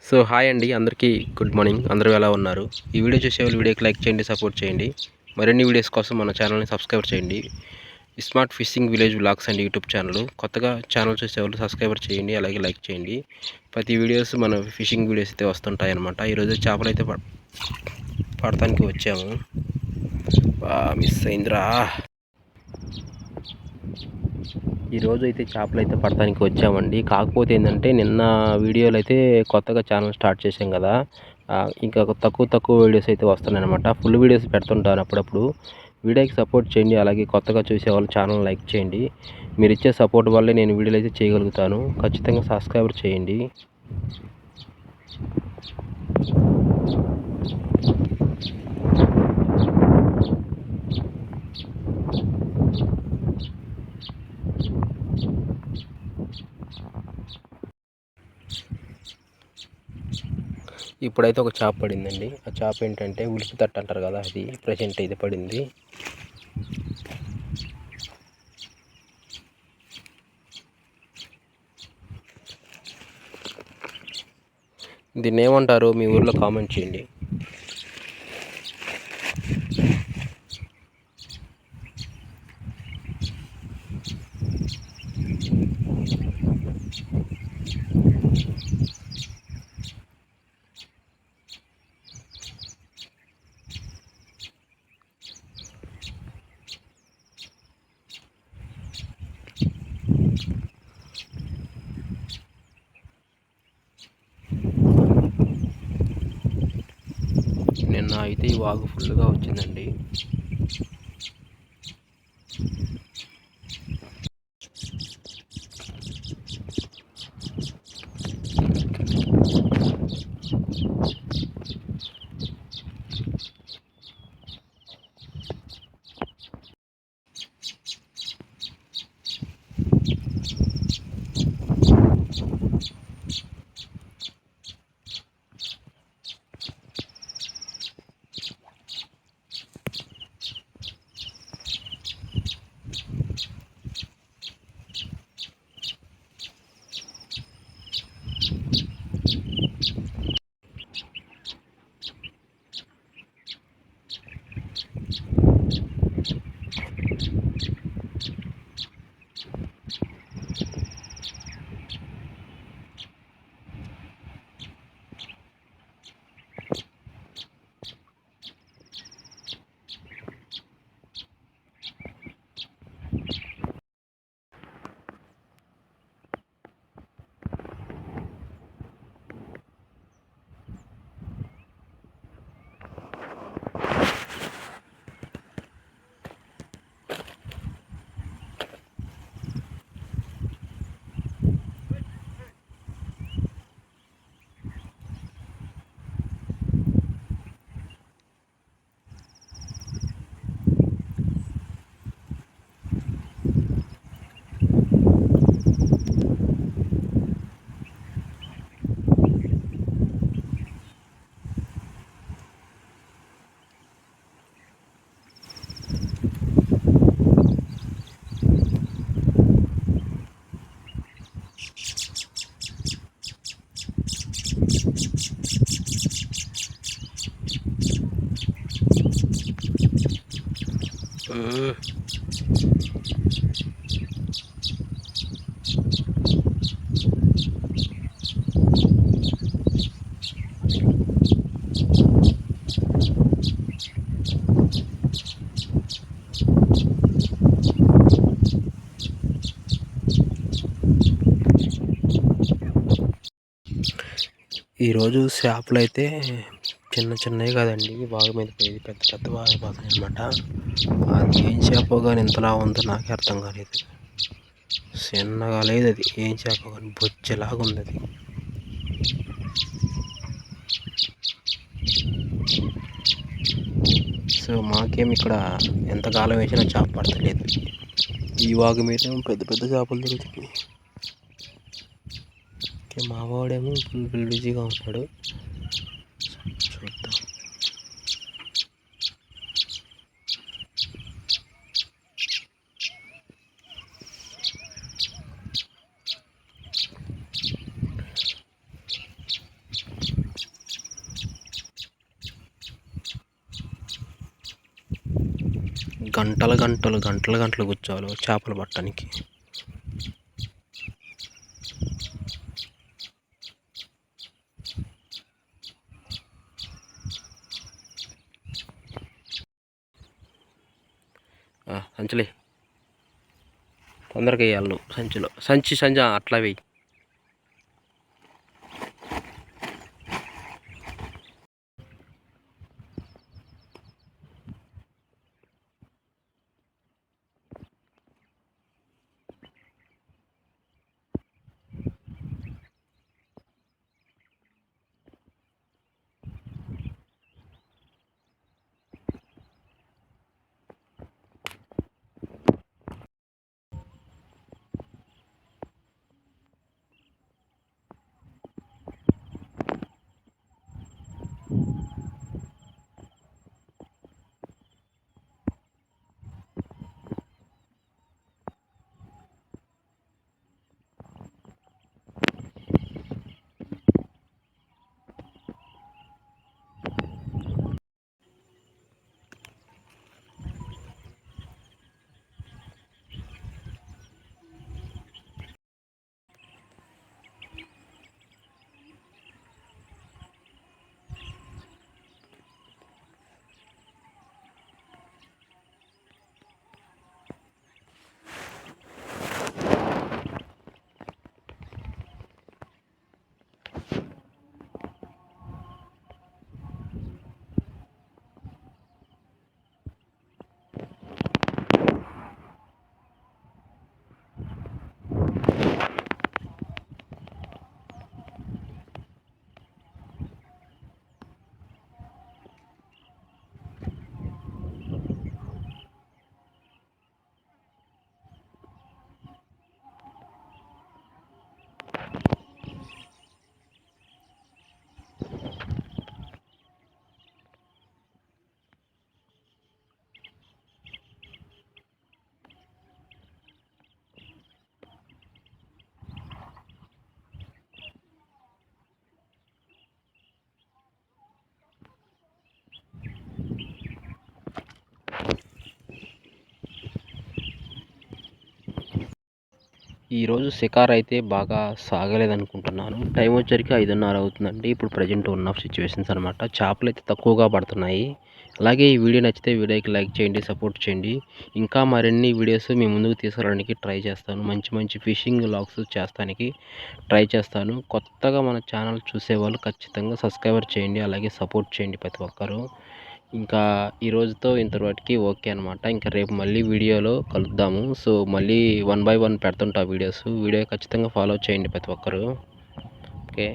So hi అండి, అందరికీ good morning. అందరూ ఎలా ఉన్నారు? ఈ వీడియో చూసే వాళ్ళు వీడియోకి లైక్ చేయండి, సపోర్ట్ చేయండి. మరిన్ని వీడియోస్ కోసం మన ఛానల్ని సబ్స్క్రైబ్ చేయండి. Smart fishing village vlogs and YouTube channel. కొత్తగా ఛానల్ చూసేవాళ్ళు సబ్స్క్రైబర్ చేయండి, అలాగే లైక్ చేయండి. ప్రతి వీడియోస్ మన ఫిషింగ్ వీడియోస్ అయితే వస్తుంటాయి అన్నమాట. ఈరోజు చేపలు అయితే పడటానికి వచ్చాము. మిస్ అయిందిరా. ఈరోజు అయితే చేపలు అయితే పడటానికి వచ్చామండి. కాకపోతే ఏంటంటే నిన్న వీడియోలు అయితే కొత్తగా ఛానల్ స్టార్ట్ చేసాం కదా, ఇంకా తక్కువ వీడియోస్ అయితే వస్తున్నాయి అనమాట. ఫుల్ వీడియోస్ పెడుతుంటాను అప్పుడప్పుడు. వీడియోకి సపోర్ట్ చేయండి, అలాగే కొత్తగా చూసేవాళ్ళు ఛానల్ లైక్ చేయండి. మీరు ఇచ్చే సపోర్ట్ వల్లే నేను వీడియోలు అయితే చేయగలుగుతాను. ఖచ్చితంగా సబ్స్క్రైబ్ చేయండి. ఇప్పుడైతే ఒక చేప పడిందండి. ఆ చేప ఏంటంటే ఉలికి తట్టు అంటారు కదా, అది ప్రెజెంట్ అయితే పడింది. దీన్ని ఏమంటారు మీ ఊర్లో కామెంట్ చేయండి. నిన్న అయితే ఈ వాగు ఫుల్గా వచ్చిందండి. ఈరోజు చేపలు అయితే చిన్నవి కాదండి, బాగా మీద పోయేది పెద్ద బాగా పోతాయి అన్నమాట. అది ఏం చేప కానీ ఇంతలా ఉందో నాకే అర్థం కాలేదు. చిన్నగా లేదు, అది ఏం చేప కానీ బొచ్చెలాగా ఉంది అది. సో మాకేం ఇక్కడ ఎంత కాలం వేసినా చేప పడతలేదు. ఈ వాగు మీద పెద్ద చేపలు దొరుకుతాయి. మా వాడేమో ఫుల్ బిజీగా ఉంటాడు. చూద్దాం. గంటలు గంటలు గంటలు గంటలు కూర్చోవాలి చేపలు పట్టడానికి. సంచులే తొందరగా వేయాలి నువ్వు సంచిలో. సంచి అట్లా వేయి. ఈరోజు షికారు అయితే బాగా సాగలేదనుకుంటున్నాను. టైం వచ్చరికి 5:30 అవుతుందండి. ఇప్పుడు ప్రజెంట్ ఉన్న సిచ్యువేషన్స్ అనమాట. చేపలు అయితే తక్కువగా పడుతున్నాయి. అలాగే ఈ వీడియో నచ్చితే వీడియోకి లైక్ చేయండి, సపోర్ట్ చేయండి. ఇంకా మరిన్ని వీడియోస్ మీ ముందుకు తీసుకురావడానికి ట్రై చేస్తాను. మంచి మంచి ఫిషింగ్ వ్లాగ్స్ చేస్తానికి ట్రై చేస్తాను. కొత్తగా మన ఛానల్ చూసేవాళ్ళు ఖచ్చితంగా సబ్స్క్రైబర్ చేయండి, అలాగే సపోర్ట్ చేయండి ప్రతి ఒక్కరు. ఇంకా ఈరోజుతో ఇంతవరకు ఓకే అనమాట. ఇంకా రేపు మళ్ళీ వీడియోలో కలుద్దాము. సో మళ్ళీ 1 by 1 పెడుతుంటా వీడియోస్. వీడియో ఖచ్చితంగా ఫాలో చేయండి ప్రతి ఒక్కరు. ఓకే.